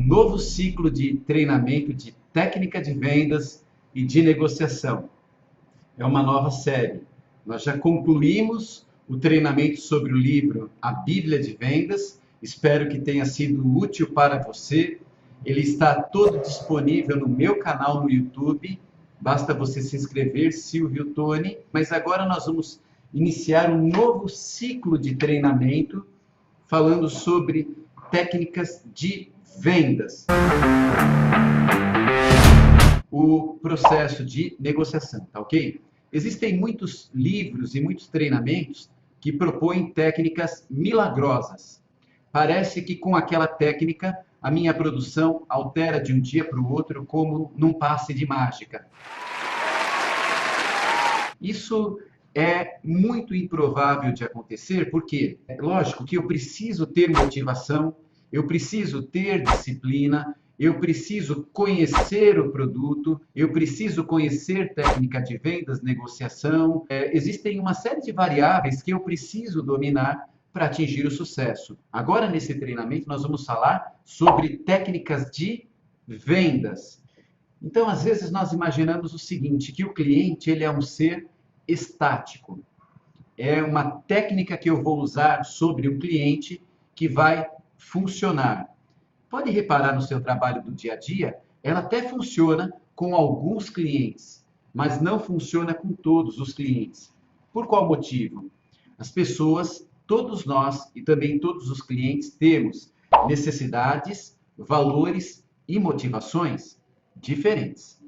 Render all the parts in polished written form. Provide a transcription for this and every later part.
novo ciclo de treinamento de técnica de vendas e de negociação. É uma nova série. Nós já concluímos o treinamento sobre o livro A Bíblia de Vendas. Espero que tenha sido útil para você. Ele está todo disponível no meu canal no YouTube. Basta você se inscrever, Silvio Toni. Mas agora nós vamos iniciar um novo ciclo de treinamento falando sobre técnicas de vendas. O processo de negociação, tá ok? Existem muitos livros e muitos treinamentos que propõem técnicas milagrosas. Parece que com aquela técnica a minha produção altera de um dia para o outro como num passe de mágica. Isso é muito improvável de acontecer, porque é lógico que eu preciso ter motivação, eu preciso ter disciplina, eu preciso conhecer o produto, eu preciso conhecer técnica de vendas, negociação. Existem uma série de variáveis que eu preciso dominar para atingir o sucesso. Agora, nesse treinamento, nós vamos falar sobre técnicas de vendas. Então, às vezes, nós imaginamos o seguinte, que o cliente ele é um ser estático. É uma técnica que eu vou usar sobre o cliente que vai funcionar. Pode reparar no seu trabalho do dia a dia, ela até funciona com alguns clientes, mas não funciona com todos os clientes. Por qual motivo? As pessoas, todos nós e também todos os clientes temos necessidades, valores e motivações diferentes.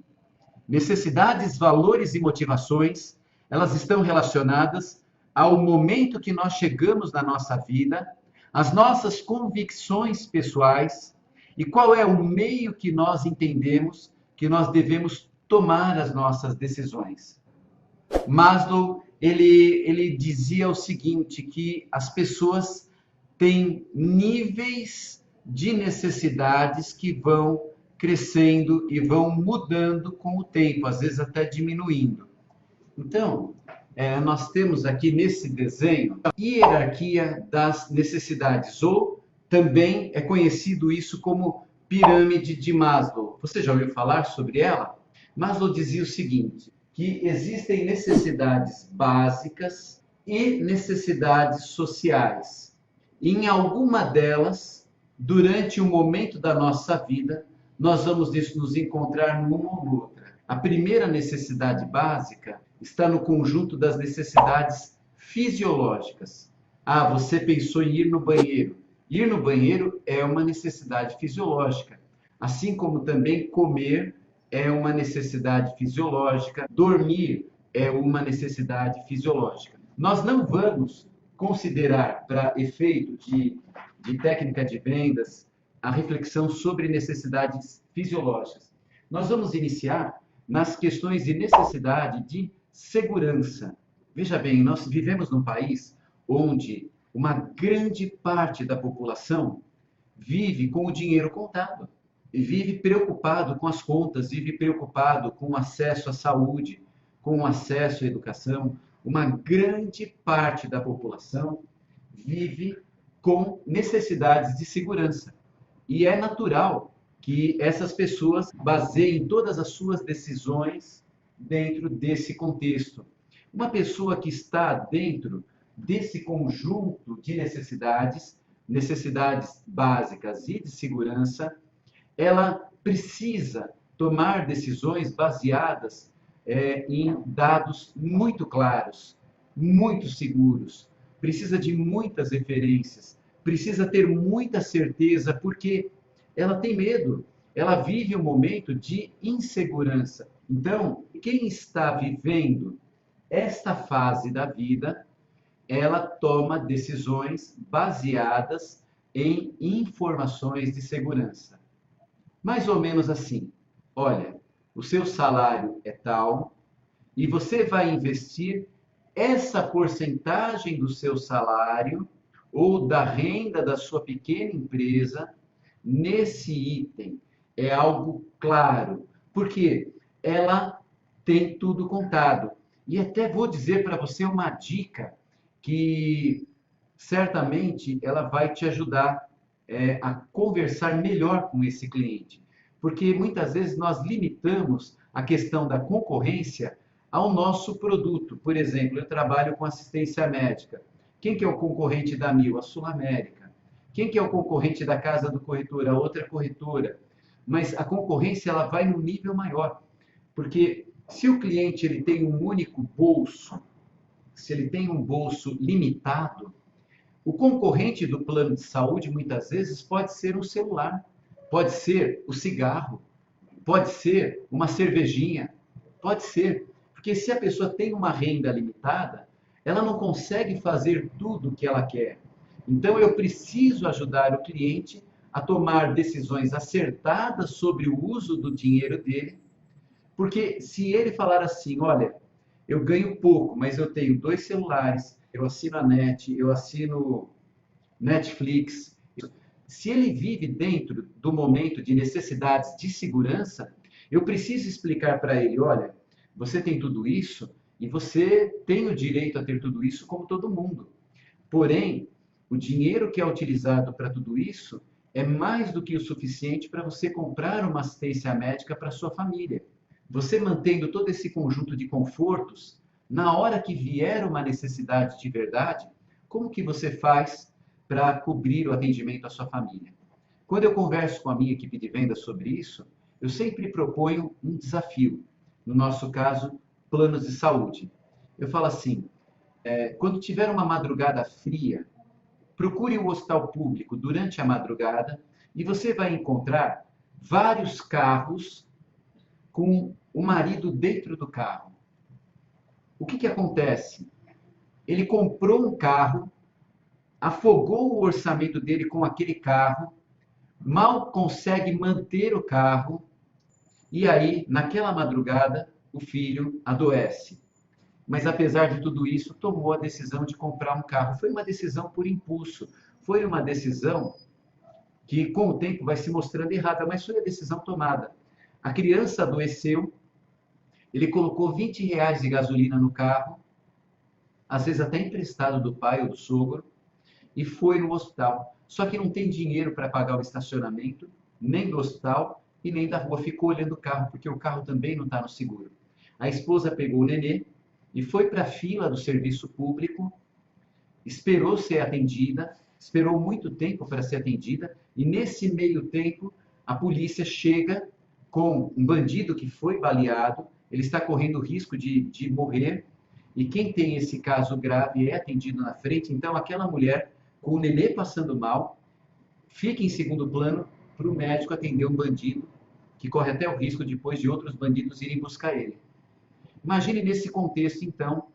Necessidades, valores e motivações, elas estão relacionadas ao momento que nós chegamos na nossa vida, as nossas convicções pessoais e qual é o meio que nós entendemos que nós devemos tomar as nossas decisões. Maslow, ele dizia o seguinte, que as pessoas têm níveis de necessidades que vão crescendo e vão mudando com o tempo, às vezes até diminuindo. Então, nós temos aqui nesse desenho a hierarquia das necessidades, ou também é conhecido isso como pirâmide de Maslow. Você já ouviu falar sobre ela? Maslow dizia o seguinte, que existem necessidades básicas e necessidades sociais. E em alguma delas, durante um momento da nossa vida, nós vamos nos encontrar numa ou outra. A primeira necessidade básica está no conjunto das necessidades fisiológicas. Ah, você pensou em ir no banheiro. Ir no banheiro é uma necessidade fisiológica, assim como também comer é uma necessidade fisiológica, dormir é uma necessidade fisiológica. Nós não vamos considerar, para efeito de técnica de vendas, a reflexão sobre necessidades fisiológicas. Nós vamos iniciar nas questões de necessidade de segurança. Veja bem, nós vivemos num país onde uma grande parte da população vive com o dinheiro contado, e vive preocupado com as contas, vive preocupado com o acesso à saúde, com o acesso à educação. Uma grande parte da população vive com necessidades de segurança. E é natural que essas pessoas baseiem todas as suas decisões dentro desse contexto. Uma pessoa que está dentro desse conjunto de necessidades, necessidades básicas e de segurança, ela precisa tomar decisões baseadas em dados muito claros, muito seguros, precisa de muitas referências, precisa ter muita certeza, porque ela tem medo, ela vive um momento de insegurança. Então, quem está vivendo esta fase da vida, ela toma decisões baseadas em informações de segurança. Mais ou menos assim, olha, o seu salário é tal e você vai investir essa porcentagem do seu salário ou da renda da sua pequena empresa nesse item. É algo claro, porque ela tem tudo contado. E até vou dizer para você uma dica que certamente ela vai te ajudar a conversar melhor com esse cliente. Porque muitas vezes nós limitamos a questão da concorrência ao nosso produto. Por exemplo, eu trabalho com assistência médica. Quem que é o concorrente da Mil? A Sul América. Quem que é o concorrente da Casa do Corretor? A outra corretora. Mas a concorrência ela vai num nível maior. Porque se o cliente ele tem um único bolso, se ele tem um bolso limitado, o concorrente do plano de saúde muitas vezes pode ser um celular, pode ser o cigarro, pode ser uma cervejinha, pode ser. Porque se a pessoa tem uma renda limitada, ela não consegue fazer tudo o que ela quer. Então eu preciso ajudar o cliente a tomar decisões acertadas sobre o uso do dinheiro dele, porque se ele falar assim, olha, eu ganho pouco, mas eu tenho 2 celulares, eu assino a net, eu assino Netflix. Se ele vive dentro do momento de necessidades de segurança, eu preciso explicar para ele, olha, você tem tudo isso e você tem o direito a ter tudo isso como todo mundo. Porém, o dinheiro que é utilizado para tudo isso é mais do que o suficiente para você comprar uma assistência médica para sua família. Você mantendo todo esse conjunto de confortos, na hora que vier uma necessidade de verdade, como que você faz para cobrir o atendimento à sua família? Quando eu converso com a minha equipe de vendas sobre isso, eu sempre proponho um desafio. No nosso caso, planos de saúde. Eu falo assim, quando tiver uma madrugada fria, procure o hospital público durante a madrugada e você vai encontrar vários carros com o marido dentro do carro. O que acontece? Ele comprou um carro, afogou o orçamento dele com aquele carro, mal consegue manter o carro, e aí, naquela madrugada, o filho adoece. Mas apesar de tudo isso, tomou a decisão de comprar um carro. Foi uma decisão por impulso. Foi uma decisão que com o tempo vai se mostrando errada, mas foi a decisão tomada. A criança adoeceu, ele colocou R$ 20 de gasolina no carro, às vezes até emprestado do pai ou do sogro, e foi no hospital. Só que não tem dinheiro para pagar o estacionamento, nem do hospital e nem da rua. Ficou olhando o carro, porque o carro também não está no seguro. A esposa pegou o nenê e foi para a fila do serviço público, esperou ser atendida, esperou muito tempo para ser atendida, e nesse meio tempo a polícia chega com um bandido que foi baleado, ele está correndo risco de morrer, e quem tem esse caso grave é atendido na frente. Então aquela mulher, com o nenê passando mal, fica em segundo plano para o médico atender um bandido que corre até o risco depois de outros bandidos irem buscar ele. Imagine nesse contexto, então,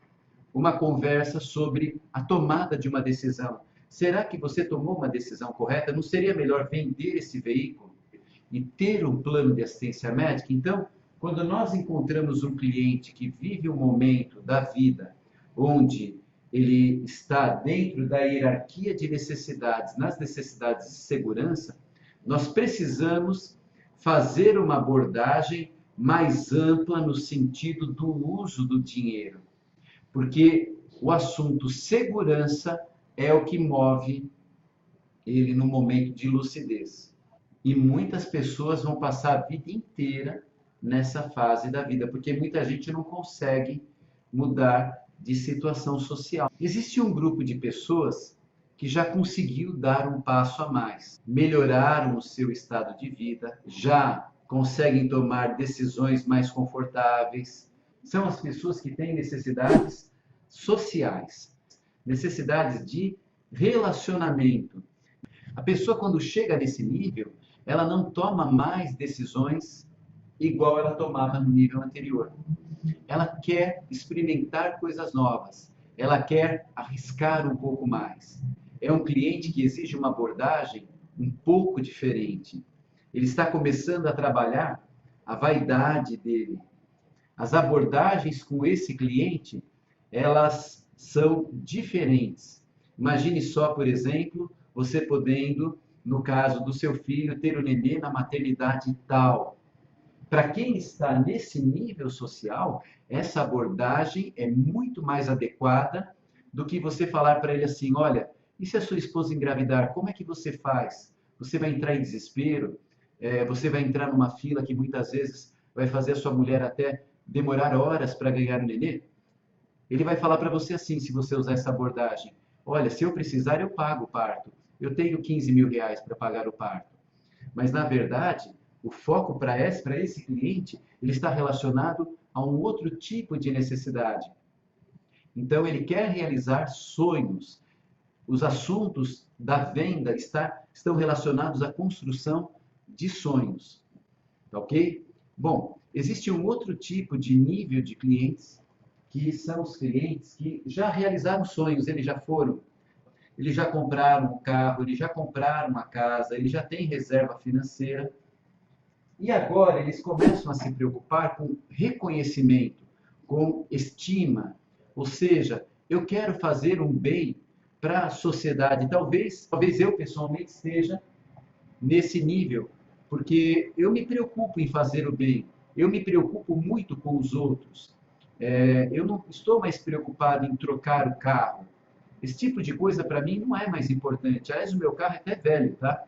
uma conversa sobre a tomada de uma decisão. Será que você tomou uma decisão correta? Não seria melhor vender esse veículo e ter um plano de assistência médica? Então, quando nós encontramos um cliente que vive um momento da vida onde ele está dentro da hierarquia de necessidades, nas necessidades de segurança, nós precisamos fazer uma abordagem mais ampla no sentido do uso do dinheiro. Porque o assunto segurança é o que move ele no momento de lucidez. E muitas pessoas vão passar a vida inteira nessa fase da vida, porque muita gente não consegue mudar de situação social. Existe um grupo de pessoas que já conseguiu dar um passo a mais, melhoraram o seu estado de vida, já conseguem tomar decisões mais confortáveis. São as pessoas que têm necessidades sociais, necessidades de relacionamento. A pessoa, quando chega nesse nível, ela não toma mais decisões igual ela tomava no nível anterior. Ela quer experimentar coisas novas, ela quer arriscar um pouco mais. É um cliente que exige uma abordagem um pouco diferente. Ele está começando a trabalhar a vaidade dele. As abordagens com esse cliente, elas são diferentes. Imagine só, por exemplo, você podendo, no caso do seu filho, ter o nenê na maternidade tal. Para quem está nesse nível social, essa abordagem é muito mais adequada do que você falar para ele assim, olha, e se a sua esposa engravidar, como é que você faz? você vai entrar em desespero, você vai entrar numa fila que muitas vezes vai fazer a sua mulher até demorar horas para ganhar o nenê. Ele vai falar para você assim, se você usar essa abordagem: olha, se eu precisar, eu pago o parto. Eu tenho 15 mil reais para pagar o parto. Mas, na verdade, o foco para esse cliente, ele está relacionado a um outro tipo de necessidade. Então, ele quer realizar sonhos. Os assuntos da venda estão relacionados à construção de sonhos. Tá ok? Bom, existe um outro tipo de nível de clientes, que são os clientes que já realizaram sonhos, eles já compraram um carro, eles já compraram uma casa, eles já têm reserva financeira. E agora eles começam a se preocupar com reconhecimento, com estima. Ou seja, eu quero fazer um bem para a sociedade. Talvez eu pessoalmente esteja nesse nível, porque eu me preocupo em fazer o bem. Eu me preocupo muito com os outros. Eu não estou mais preocupado em trocar o carro. Esse tipo de coisa para mim não é mais importante. Aliás, o meu carro é até velho, tá?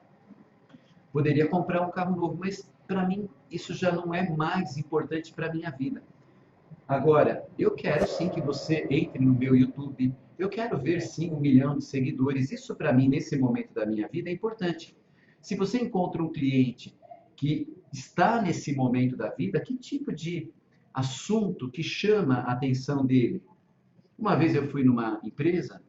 Poderia comprar um carro novo, mas para mim isso já não é mais importante para a minha vida. Agora, eu quero sim que você entre no meu YouTube, eu quero ver sim 1 milhão de seguidores. Isso para mim, nesse momento da minha vida, é importante. Se você encontra um cliente que está nesse momento da vida, que tipo de assunto que chama a atenção dele? Uma vez eu fui numa empresa,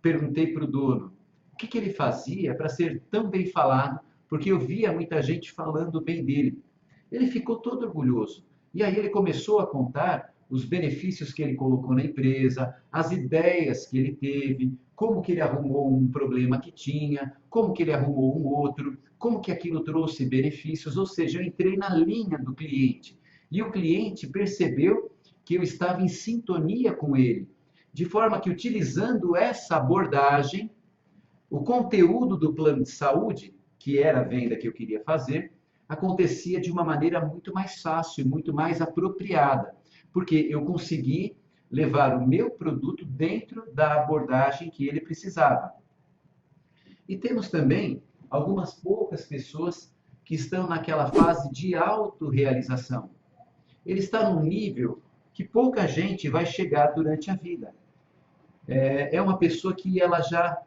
perguntei para o dono o que ele fazia para ser tão bem falado, porque eu via muita gente falando bem dele. Ele ficou todo orgulhoso. E aí ele começou a contar os benefícios que ele colocou na empresa, as ideias que ele teve, como que ele arrumou um problema que tinha, como que ele arrumou um outro, como que aquilo trouxe benefícios, ou seja, eu entrei na linha do cliente. E o cliente percebeu que eu estava em sintonia com ele, de forma que, utilizando essa abordagem, o conteúdo do plano de saúde, que era a venda que eu queria fazer, acontecia de uma maneira muito mais fácil, muito mais apropriada, porque eu consegui levar o meu produto dentro da abordagem que ele precisava. E temos também algumas poucas pessoas que estão naquela fase de autorrealização. Ele está num nível que pouca gente vai chegar durante a vida. É uma pessoa que ela já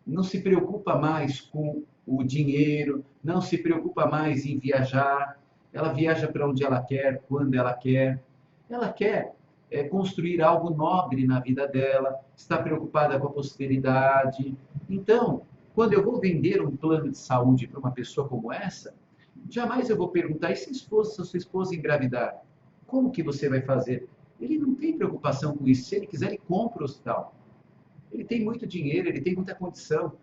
não se preocupa mais com o dinheiro, não se preocupa mais em viajar, ela viaja para onde ela quer, quando ela quer construir algo nobre na vida dela, está preocupada com a posteridade. Então, quando eu vou vender um plano de saúde para uma pessoa como essa, jamais eu vou perguntar: e se a sua esposa engravidar? Como que você vai fazer? Ele não tem preocupação com isso. Se ele quiser, ele compra o hospital. Ele tem muito dinheiro, ele tem muita condição.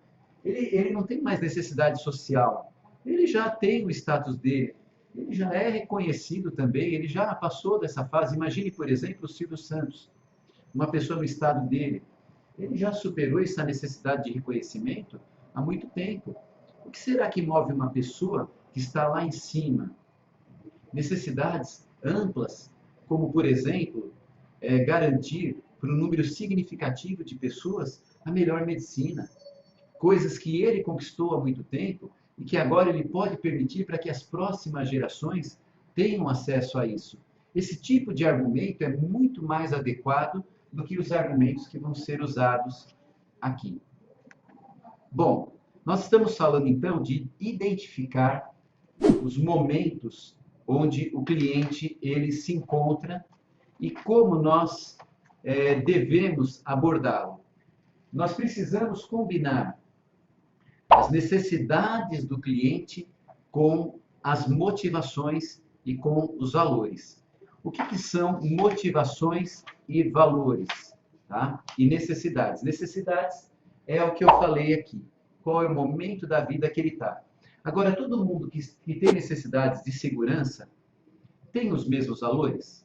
Ele não tem mais necessidade social. Ele já tem o status dele. Ele já é reconhecido também, ele já passou dessa fase. Imagine, por exemplo, o Silvio Santos, uma pessoa no estado dele. Ele já superou essa necessidade de reconhecimento há muito tempo. O que será que move uma pessoa que está lá em cima? Necessidades amplas, como, por exemplo, garantir para um número significativo de pessoas a melhor medicina. Coisas que ele conquistou há muito tempo e que agora ele pode permitir para que as próximas gerações tenham acesso a isso. Esse tipo de argumento é muito mais adequado do que os argumentos que vão ser usados aqui. Bom, nós estamos falando então de identificar os momentos onde o cliente ele se encontra e como nós devemos abordá-lo. Nós precisamos combinar as necessidades do cliente com as motivações e com os valores. O que são motivações e valores? Tá? E necessidades. Necessidades é o que eu falei aqui. Qual é o momento da vida que ele está. Agora, todo mundo que tem necessidades de segurança tem os mesmos valores?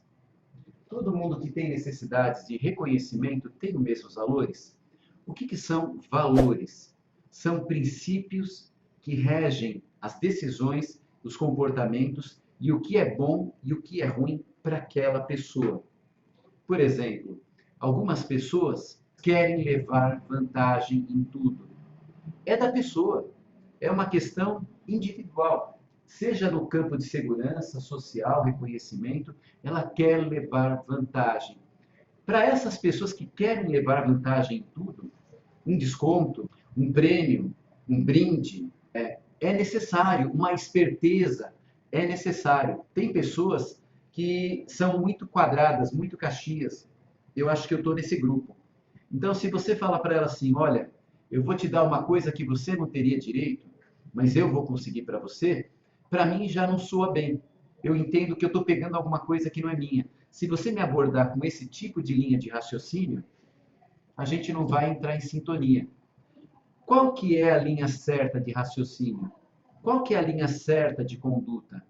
Todo mundo que tem necessidades de reconhecimento tem os mesmos valores? O que são valores? São princípios que regem as decisões, os comportamentos e o que é bom e o que é ruim para aquela pessoa. Por exemplo, algumas pessoas querem levar vantagem em tudo. É da pessoa. é uma questão individual. Seja no campo de segurança social, reconhecimento, ela quer levar vantagem. Para essas pessoas que querem levar vantagem em tudo, um desconto, um prêmio, um brinde, é necessário, uma esperteza é necessário. Tem pessoas que são muito quadradas, muito caxias. Eu acho que eu estou nesse grupo. Então, se você fala para ela assim, olha, eu vou te dar uma coisa que você não teria direito, mas eu vou conseguir para você, para mim já não soa bem. Eu entendo que eu estou pegando alguma coisa que não é minha. Se você me abordar com esse tipo de linha de raciocínio, a gente não vai entrar em sintonia. Qual que é a linha certa de raciocínio? Qual que é a linha certa de conduta?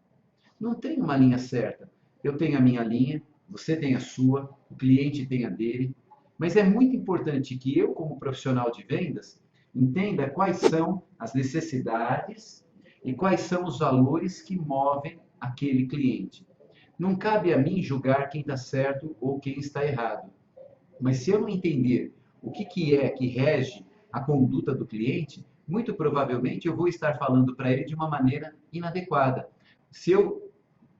Não tem uma linha certa. Eu tenho a minha linha, você tem a sua, o cliente tem a dele, mas é muito importante que eu, como profissional de vendas, entenda quais são as necessidades e quais são os valores que movem aquele cliente. Não cabe a mim julgar quem está certo ou quem está errado. Mas se eu não entender o que é que rege a conduta do cliente, muito provavelmente eu vou estar falando para ele de uma maneira inadequada. Se eu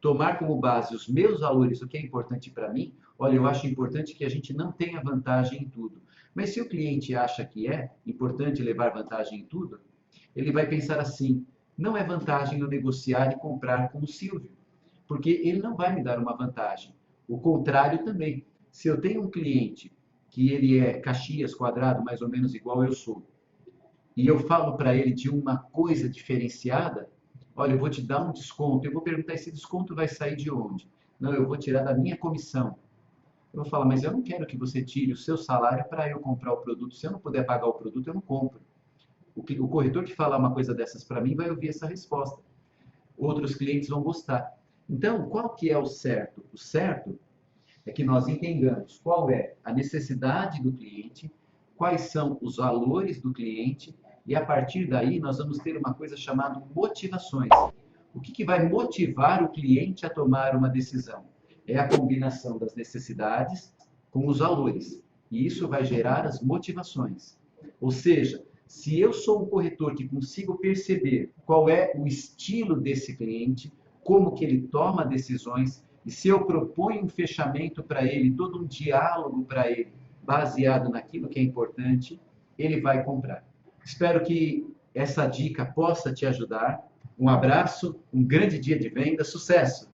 tomar como base os meus valores, o que é importante para mim, olha, eu acho importante que a gente não tenha vantagem em tudo. Mas se o cliente acha que é importante levar vantagem em tudo, ele vai pensar assim: não é vantagem eu negociar e comprar com o Silvio, porque ele não vai me dar uma vantagem. O contrário também. Se eu tenho um cliente que ele é Caxias quadrado, mais ou menos igual eu sou, e eu falo para ele de uma coisa diferenciada, olha, eu vou te dar um desconto. Eu vou perguntar, esse desconto vai sair de onde? Não, eu vou tirar da minha comissão. Eu vou falar, mas eu não quero que você tire o seu salário para eu comprar o produto. Se eu não puder pagar o produto, eu não compro. O corretor que falar uma coisa dessas para mim vai ouvir essa resposta. Outros clientes vão gostar. Então, qual que é o certo? O certo é que nós entendamos qual é a necessidade do cliente, quais são os valores do cliente, e a partir daí nós vamos ter uma coisa chamada motivações. O que vai motivar o cliente a tomar uma decisão? É a combinação das necessidades com os valores. E isso vai gerar as motivações. Ou seja, se eu sou um corretor que consigo perceber qual é o estilo desse cliente, como que ele toma decisões, e se eu proponho um fechamento para ele, todo um diálogo para ele, baseado naquilo que é importante, ele vai comprar. Espero que essa dica possa te ajudar. Um abraço, um grande dia de venda, sucesso!